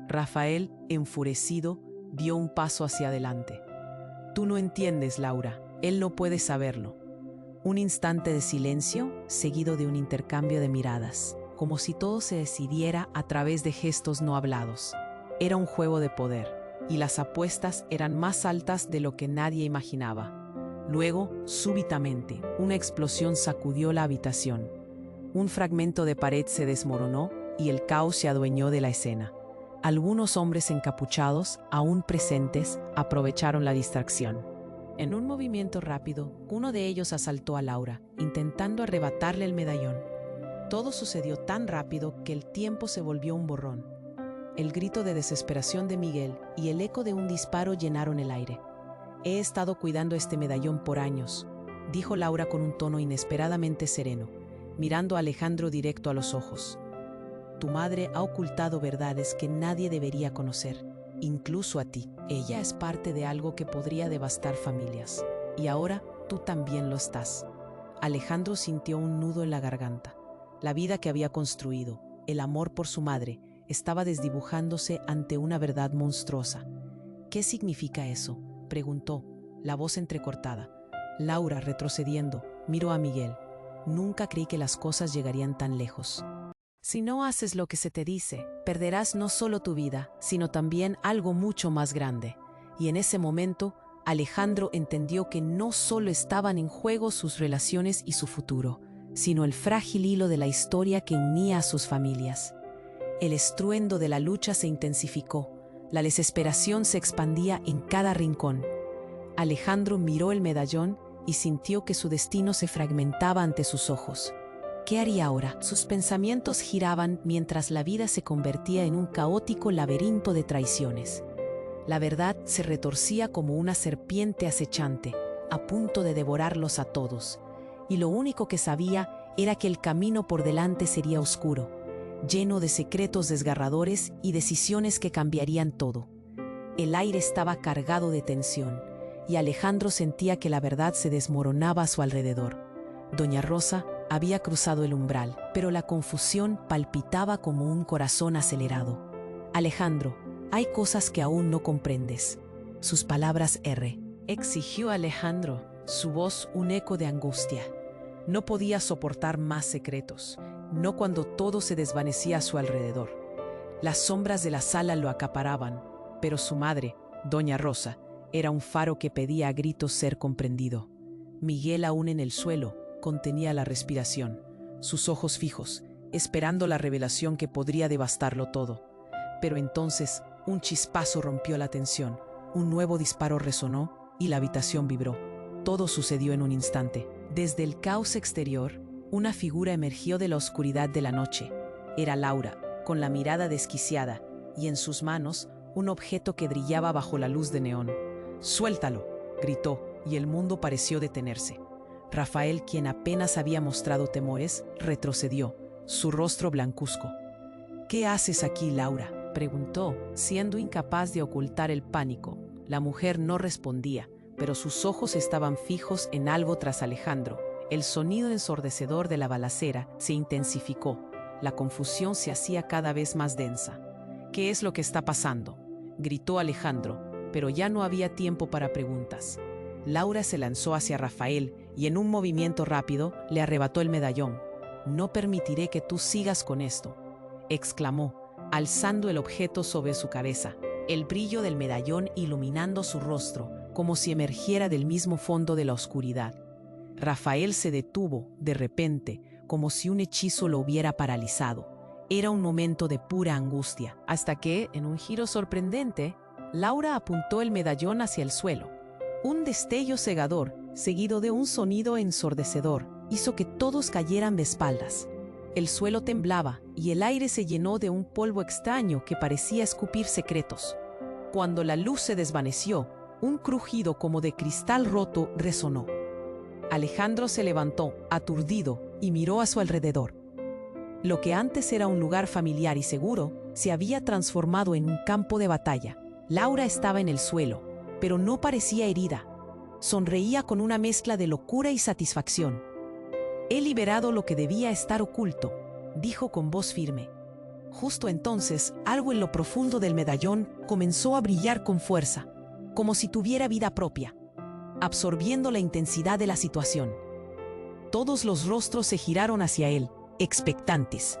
Rafael, enfurecido, dio un paso hacia adelante. «Tú no entiendes, Laura, él no puede saberlo». Un instante de silencio, seguido de un intercambio de miradas, como si todo se decidiera a través de gestos no hablados. Era un juego de poder, y las apuestas eran más altas de lo que nadie imaginaba. Luego, súbitamente, una explosión sacudió la habitación. Un fragmento de pared se desmoronó y el caos se adueñó de la escena. Algunos hombres encapuchados, aún presentes, aprovecharon la distracción. En un movimiento rápido, uno de ellos asaltó a Laura, intentando arrebatarle el medallón. Todo sucedió tan rápido que el tiempo se volvió un borrón. El grito de desesperación de Miguel y el eco de un disparo llenaron el aire. «He estado cuidando este medallón por años», dijo Laura con un tono inesperadamente sereno, mirando a Alejandro directo a los ojos. «Tu madre ha ocultado verdades que nadie debería conocer, incluso a ti. Ella es parte de algo que podría devastar familias. Y ahora tú también lo estás». Alejandro sintió un nudo en la garganta. La vida que había construido, el amor por su madre, estaba desdibujándose ante una verdad monstruosa. «¿Qué significa eso?», preguntó, la voz entrecortada. Laura, retrocediendo, miró a Miguel. «Nunca creí que las cosas llegarían tan lejos. Si no haces lo que se te dice, perderás no solo tu vida, sino también algo mucho más grande». Y en ese momento, Alejandro entendió que no solo estaban en juego sus relaciones y su futuro, sino el frágil hilo de la historia que unía a sus familias. El estruendo de la lucha se intensificó. La desesperación se expandía en cada rincón. Alejandro miró el medallón y sintió que su destino se fragmentaba ante sus ojos. ¿Qué haría ahora? Sus pensamientos giraban mientras la vida se convertía en un caótico laberinto de traiciones. La verdad se retorcía como una serpiente acechante, a punto de devorarlos a todos, y lo único que sabía era que el camino por delante sería oscuro, lleno de secretos desgarradores y decisiones que cambiarían todo. El aire estaba cargado de tensión, y Alejandro sentía que la verdad se desmoronaba a su alrededor. Doña Rosa había cruzado el umbral, pero la confusión palpitaba como un corazón acelerado. Alejandro, hay cosas que aún no comprendes. Sus palabras exigió Alejandro, su voz un eco de angustia. No podía soportar más secretos, no cuando todo se desvanecía a su alrededor. Las sombras de la sala lo acaparaban, pero su madre, Doña Rosa, era un faro que pedía a gritos ser comprendido. Miguel, aún en el suelo, contenía la respiración, sus ojos fijos, esperando la revelación que podría devastarlo todo. Pero entonces, un chispazo rompió la tensión, un nuevo disparo resonó y la habitación vibró. Todo sucedió en un instante. Desde el caos exterior, una figura emergió de la oscuridad de la noche. Era Laura, con la mirada desquiciada, y en sus manos, un objeto que brillaba bajo la luz de neón. «¡Suéltalo!», gritó, y el mundo pareció detenerse. Rafael, quien apenas había mostrado temores, retrocedió, su rostro blancuzco. «¿Qué haces aquí, Laura?», preguntó, siendo incapaz de ocultar el pánico. La mujer no respondía, pero sus ojos estaban fijos en algo tras Alejandro. El sonido ensordecedor de la balacera se intensificó. La confusión se hacía cada vez más densa. «¿Qué es lo que está pasando?», gritó Alejandro, pero ya no había tiempo para preguntas. Laura se lanzó hacia Rafael y en un movimiento rápido le arrebató el medallón. «No permitiré que tú sigas con esto», exclamó, alzando el objeto sobre su cabeza, el brillo del medallón iluminando su rostro, como si emergiera del mismo fondo de la oscuridad. Rafael se detuvo, de repente, como si un hechizo lo hubiera paralizado. Era un momento de pura angustia, hasta que, en un giro sorprendente, Laura apuntó el medallón hacia el suelo. Un destello cegador, seguido de un sonido ensordecedor, hizo que todos cayeran de espaldas. El suelo temblaba y el aire se llenó de un polvo extraño que parecía escupir secretos. Cuando la luz se desvaneció, un crujido como de cristal roto resonó. Alejandro se levantó, aturdido, y miró a su alrededor. Lo que antes era un lugar familiar y seguro, se había transformado en un campo de batalla. Laura estaba en el suelo, pero no parecía herida. Sonreía con una mezcla de locura y satisfacción. «He liberado lo que debía estar oculto», dijo con voz firme. Justo entonces, algo en lo profundo del medallón comenzó a brillar con fuerza, como si tuviera vida propia, absorbiendo la intensidad de la situación. Todos los rostros se giraron hacia él, expectantes.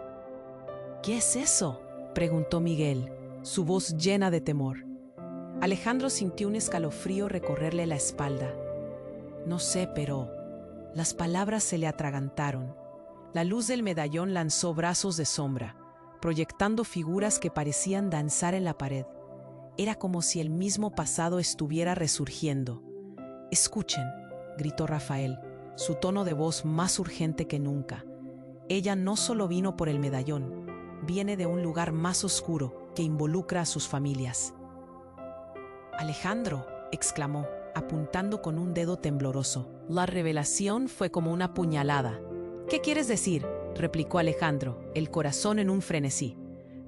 «¿Qué es eso?», preguntó Miguel, su voz llena de temor. Alejandro sintió un escalofrío recorrerle la espalda. «No sé, pero…». Las palabras se le atragantaron. La luz del medallón lanzó brazos de sombra, proyectando figuras que parecían danzar en la pared. Era como si el mismo pasado estuviera resurgiendo. «Escuchen», gritó Rafael, su tono de voz más urgente que nunca. «Ella no solo vino por el medallón, viene de un lugar más oscuro que involucra a sus familias». «Alejandro», exclamó, apuntando con un dedo tembloroso. La revelación fue como una puñalada. «¿Qué quieres decir?», replicó Alejandro, el corazón en un frenesí.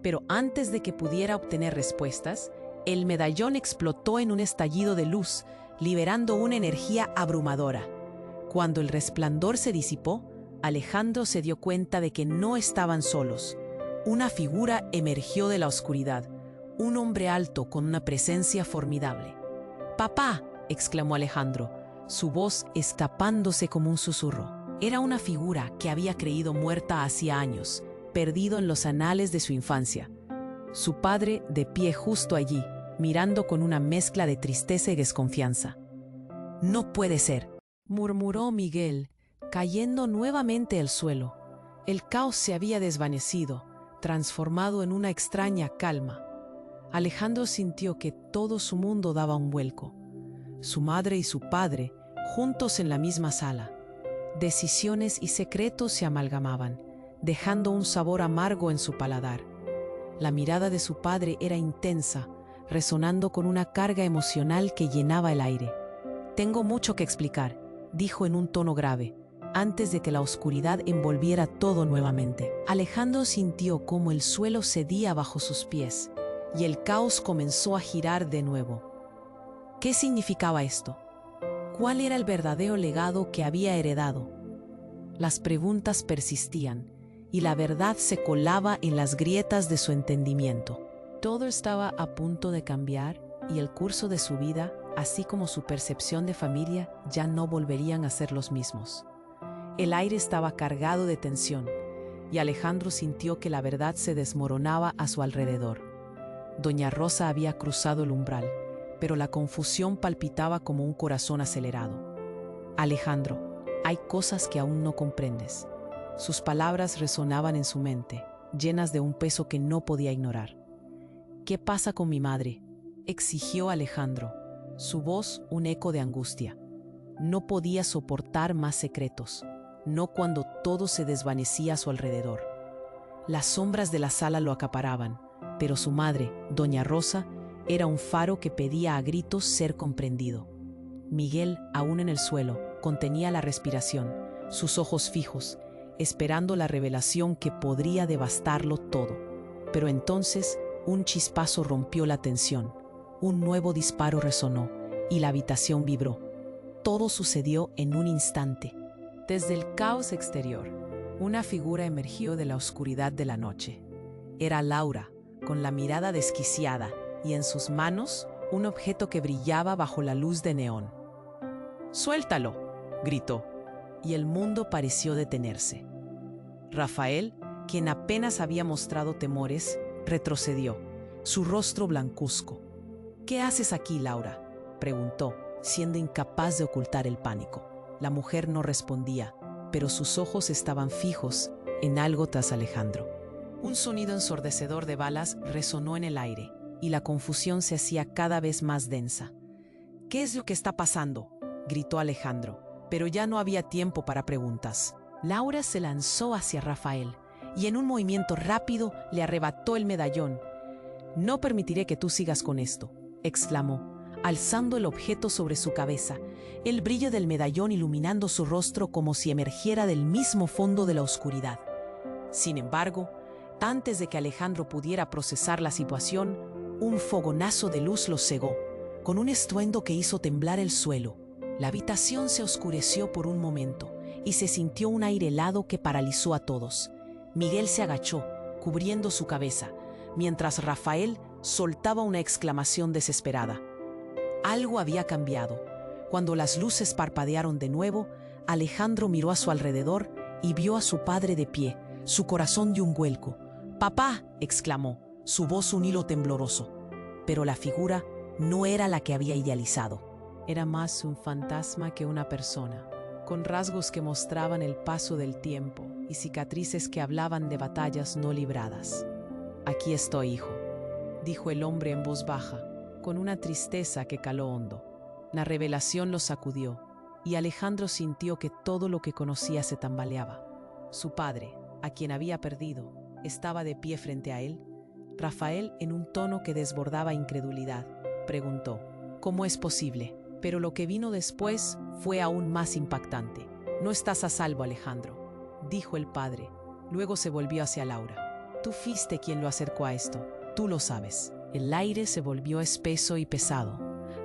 Pero antes de que pudiera obtener respuestas, el medallón explotó en un estallido de luz, liberando una energía abrumadora. Cuando el resplandor se disipó, Alejandro se dio cuenta de que no estaban solos. Una figura emergió de la oscuridad, un hombre alto con una presencia formidable. «¡Papá!», exclamó Alejandro, su voz escapándose como un susurro. Era una figura que había creído muerta hacía años, perdido en los anales de su infancia. Su padre de pie justo allí, mirando con una mezcla de tristeza y desconfianza. «No puede ser», murmuró Miguel, cayendo nuevamente al suelo. El caos se había desvanecido, transformado en una extraña calma. Alejandro sintió que todo su mundo daba un vuelco. Su madre y su padre, juntos en la misma sala. Decisiones y secretos se amalgamaban, dejando un sabor amargo en su paladar. La mirada de su padre era intensa, resonando con una carga emocional que llenaba el aire. «Tengo mucho que explicar», dijo en un tono grave, antes de que la oscuridad envolviera todo nuevamente. Alejandro sintió cómo el suelo cedía bajo sus pies y el caos comenzó a girar de nuevo. ¿Qué significaba esto? ¿Cuál era el verdadero legado que había heredado? Las preguntas persistían y la verdad se colaba en las grietas de su entendimiento. Todo estaba a punto de cambiar y el curso de su vida, así como su percepción de familia, ya no volverían a ser los mismos. El aire estaba cargado de tensión y Alejandro sintió que la verdad se desmoronaba a su alrededor. Doña Rosa había cruzado el umbral, pero la confusión palpitaba como un corazón acelerado. «Alejandro, hay cosas que aún no comprendes». Sus palabras resonaban en su mente, llenas de un peso que no podía ignorar. «¿Qué pasa con mi madre?», exigió Alejandro, su voz un eco de angustia. No podía soportar más secretos, no cuando todo se desvanecía a su alrededor. Las sombras de la sala lo acaparaban, pero su madre, Doña Rosa, era un faro que pedía a gritos ser comprendido. Miguel, aún en el suelo, contenía la respiración, sus ojos fijos, esperando la revelación que podría devastarlo todo. Pero entonces, un chispazo rompió la tensión, un nuevo disparo resonó y la habitación vibró. Todo sucedió en un instante. Desde el caos exterior, una figura emergió de la oscuridad de la noche. Era Laura, con la mirada desquiciada, y en sus manos un objeto que brillaba bajo la luz de neón. «¡Suéltalo!», gritó, y el mundo pareció detenerse. Rafael, quien apenas había mostrado temores, retrocedió, su rostro blancuzco. «¿Qué haces aquí, Laura?», preguntó, siendo incapaz de ocultar el pánico. La mujer no respondía, pero sus ojos estaban fijos en algo tras Alejandro. Un sonido ensordecedor de balas resonó en el aire, y la confusión se hacía cada vez más densa. «¿Qué es lo que está pasando?», gritó Alejandro, pero ya no había tiempo para preguntas. Laura se lanzó hacia Rafael, y en un movimiento rápido le arrebató el medallón. «No permitiré que tú sigas con esto», exclamó, alzando el objeto sobre su cabeza, el brillo del medallón iluminando su rostro como si emergiera del mismo fondo de la oscuridad. Sin embargo, antes de que Alejandro pudiera procesar la situación, un fogonazo de luz lo cegó, con un estruendo que hizo temblar el suelo. La habitación se oscureció por un momento y se sintió un aire helado que paralizó a todos. Miguel se agachó, cubriendo su cabeza, mientras Rafael soltaba una exclamación desesperada. Algo había cambiado. Cuando las luces parpadearon de nuevo, Alejandro miró a su alrededor y vio a su padre de pie, su corazón dio un vuelco. «¡Papá!», exclamó, su voz un hilo tembloroso. Pero la figura no era la que había idealizado. Era más un fantasma que una persona, con rasgos que mostraban el paso del tiempo y cicatrices que hablaban de batallas no libradas. «Aquí estoy, hijo», dijo el hombre en voz baja, con una tristeza que caló hondo. La revelación lo sacudió, y Alejandro sintió que todo lo que conocía se tambaleaba. Su padre, a quien había perdido, estaba de pie frente a él. Rafael, en un tono que desbordaba incredulidad, preguntó: «¿Cómo es posible?». Pero lo que vino después fue aún más impactante. «No estás a salvo, Alejandro», dijo el padre. Luego se volvió hacia Laura. «Tú fuiste quien lo acercó a esto, tú lo sabes». El aire se volvió espeso y pesado.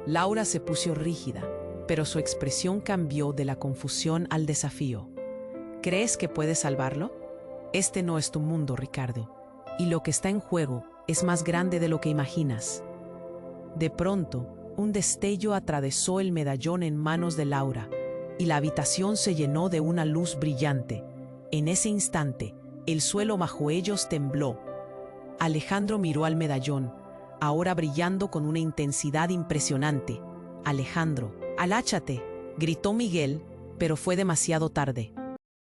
Laura se puso rígida, pero su expresión cambió de la confusión al desafío. «¿Crees que puedes salvarlo? Este no es tu mundo, Ricardo, y lo que está en juego es más grande de lo que imaginas». De pronto, un destello atravesó el medallón en manos de Laura, y la habitación se llenó de una luz brillante. En ese instante, el suelo bajo ellos tembló. Alejandro miró al medallón, ahora brillando con una intensidad impresionante. «Alejandro, aláchate», gritó Miguel, pero fue demasiado tarde.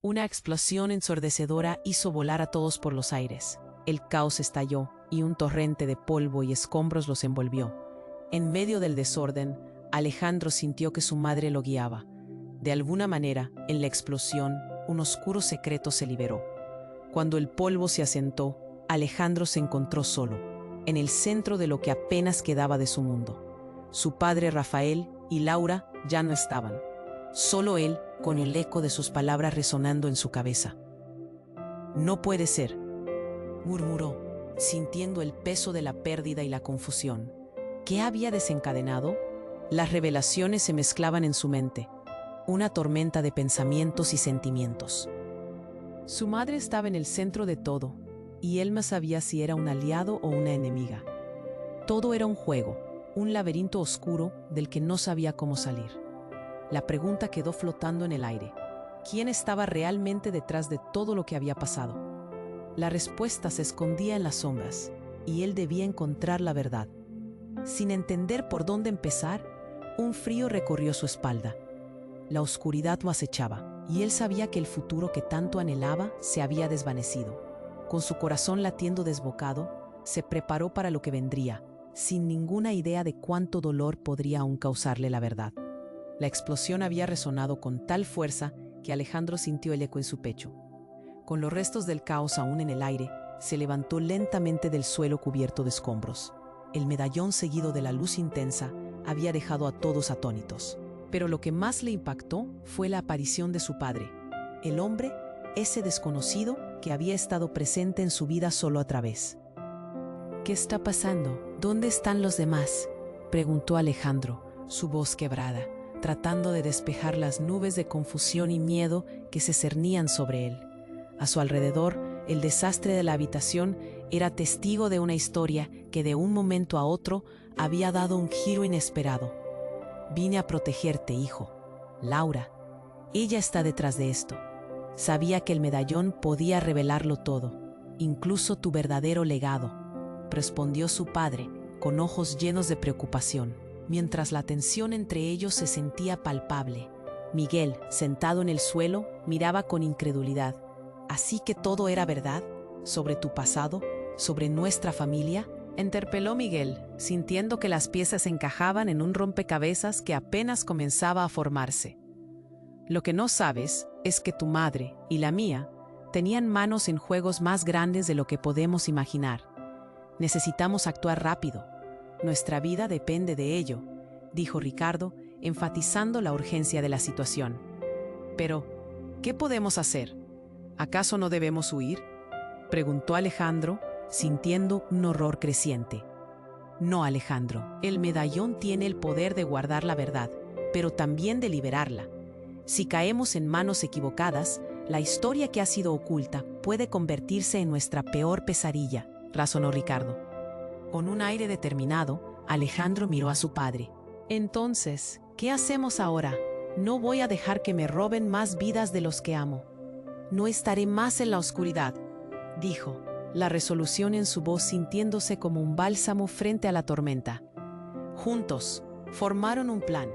Una explosión ensordecedora hizo volar a todos por los aires. El caos estalló y un torrente de polvo y escombros los envolvió. En medio del desorden, Alejandro sintió que su madre lo guiaba. De alguna manera, en la explosión, un oscuro secreto se liberó. Cuando el polvo se asentó, Alejandro se encontró solo. en el centro de lo que apenas quedaba de su mundo. Su padre Rafael y Laura ya no estaban. Solo él, con el eco de sus palabras resonando en su cabeza. «No puede ser», murmuró, sintiendo el peso de la pérdida y la confusión. ¿Qué había desencadenado? Las revelaciones se mezclaban en su mente, una tormenta de pensamientos y sentimientos. Su madre estaba en el centro de todo, y él no sabía si era un aliado o una enemiga. Todo era un juego, un laberinto oscuro del que no sabía cómo salir. La pregunta quedó flotando en el aire. ¿Quién estaba realmente detrás de todo lo que había pasado? La respuesta se escondía en las sombras, y él debía encontrar la verdad. Sin entender por dónde empezar, un frío recorrió su espalda. La oscuridad lo acechaba, y él sabía que el futuro que tanto anhelaba se había desvanecido. Con su corazón latiendo desbocado, se preparó para lo que vendría, sin ninguna idea de cuánto dolor podría aún causarle la verdad. La explosión había resonado con tal fuerza que Alejandro sintió el eco en su pecho. Con los restos del caos aún en el aire, se levantó lentamente del suelo cubierto de escombros. El medallón seguido de la luz intensa había dejado a todos atónitos. Pero lo que más le impactó fue la aparición de su padre, el hombre, ese desconocido que había estado presente en su vida solo a través. «¿Qué está pasando? ¿Dónde están los demás?», preguntó Alejandro, su voz quebrada, tratando de despejar las nubes de confusión y miedo que se cernían sobre él. A su alrededor, el desastre de la habitación era testigo de una historia que de un momento a otro había dado un giro inesperado. «Vine a protegerte, hijo. Laura. Ella está detrás de esto. Sabía que el medallón podía revelarlo todo, incluso tu verdadero legado», respondió su padre, con ojos llenos de preocupación, mientras la tensión entre ellos se sentía palpable. Miguel, sentado en el suelo, miraba con incredulidad. «¿Así que todo era verdad? ¿Sobre tu pasado? ¿Sobre nuestra familia?», interpeló Miguel, sintiendo que las piezas encajaban en un rompecabezas que apenas comenzaba a formarse. «Lo que no sabes es que tu madre y la mía tenían manos en juegos más grandes de lo que podemos imaginar. Necesitamos actuar rápido. Nuestra vida depende de ello», dijo Ricardo, enfatizando la urgencia de la situación. «Pero, ¿qué podemos hacer? ¿Acaso no debemos huir?», preguntó Alejandro, sintiendo un horror creciente. «No, Alejandro, el medallón tiene el poder de guardar la verdad, pero también de liberarla. Si caemos en manos equivocadas, la historia que ha sido oculta puede convertirse en nuestra peor pesadilla», razonó Ricardo. Con un aire determinado, Alejandro miró a su padre. «Entonces, ¿qué hacemos ahora? No voy a dejar que me roben más vidas de los que amo. No estaré más en la oscuridad», dijo, la resolución en su voz sintiéndose como un bálsamo frente a la tormenta. Juntos, formaron un plan.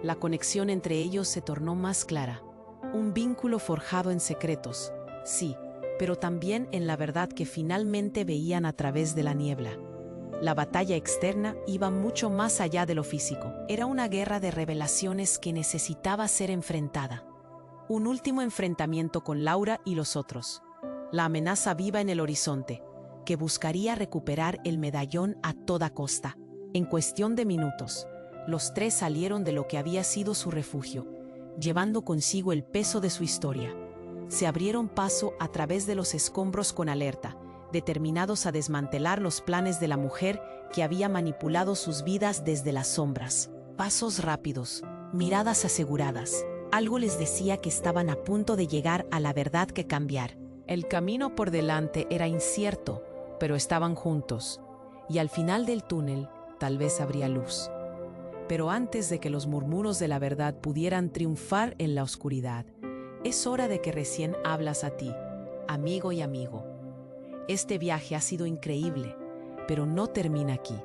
La conexión entre ellos se tornó más clara. Un vínculo forjado en secretos, sí, pero también en la verdad que finalmente veían a través de la niebla. La batalla externa iba mucho más allá de lo físico. Era una guerra de revelaciones que necesitaba ser enfrentada. Un último enfrentamiento con Laura y los otros. La amenaza viva en el horizonte, que buscaría recuperar el medallón a toda costa. En cuestión de minutos, los tres salieron de lo que había sido su refugio, llevando consigo el peso de su historia. Se abrieron paso a través de los escombros con alerta, determinados a desmantelar los planes de la mujer que había manipulado sus vidas desde las sombras. Pasos rápidos, miradas aseguradas. Algo les decía que estaban a punto de llegar a la verdad que cambiar. El camino por delante era incierto, pero estaban juntos, y al final del túnel tal vez habría luz. Pero antes de que los murmuros de la verdad pudieran triunfar en la oscuridad, es hora de que recién hablas a ti, amigo y amigo. Este viaje ha sido increíble, pero no termina aquí.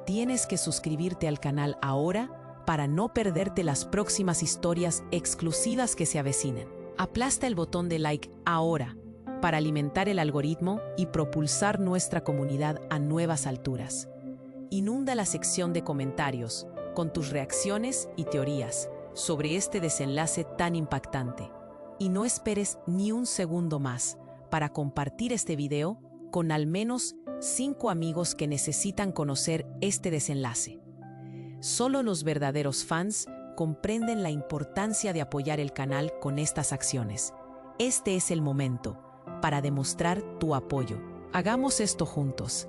Tienes que suscribirte al canal ahora para no perderte las próximas historias exclusivas que se avecinen. Aplasta el botón de like ahora para alimentar el algoritmo y propulsar nuestra comunidad a nuevas alturas. Inunda la sección de comentarios con tus reacciones y teorías sobre este desenlace tan impactante. Y no esperes ni un segundo más para compartir este video con al menos 5 amigos que necesitan conocer este desenlace. Solo los verdaderos fans comprenden la importancia de apoyar el canal con estas acciones. Este es el momento para demostrar tu apoyo. Hagamos esto juntos.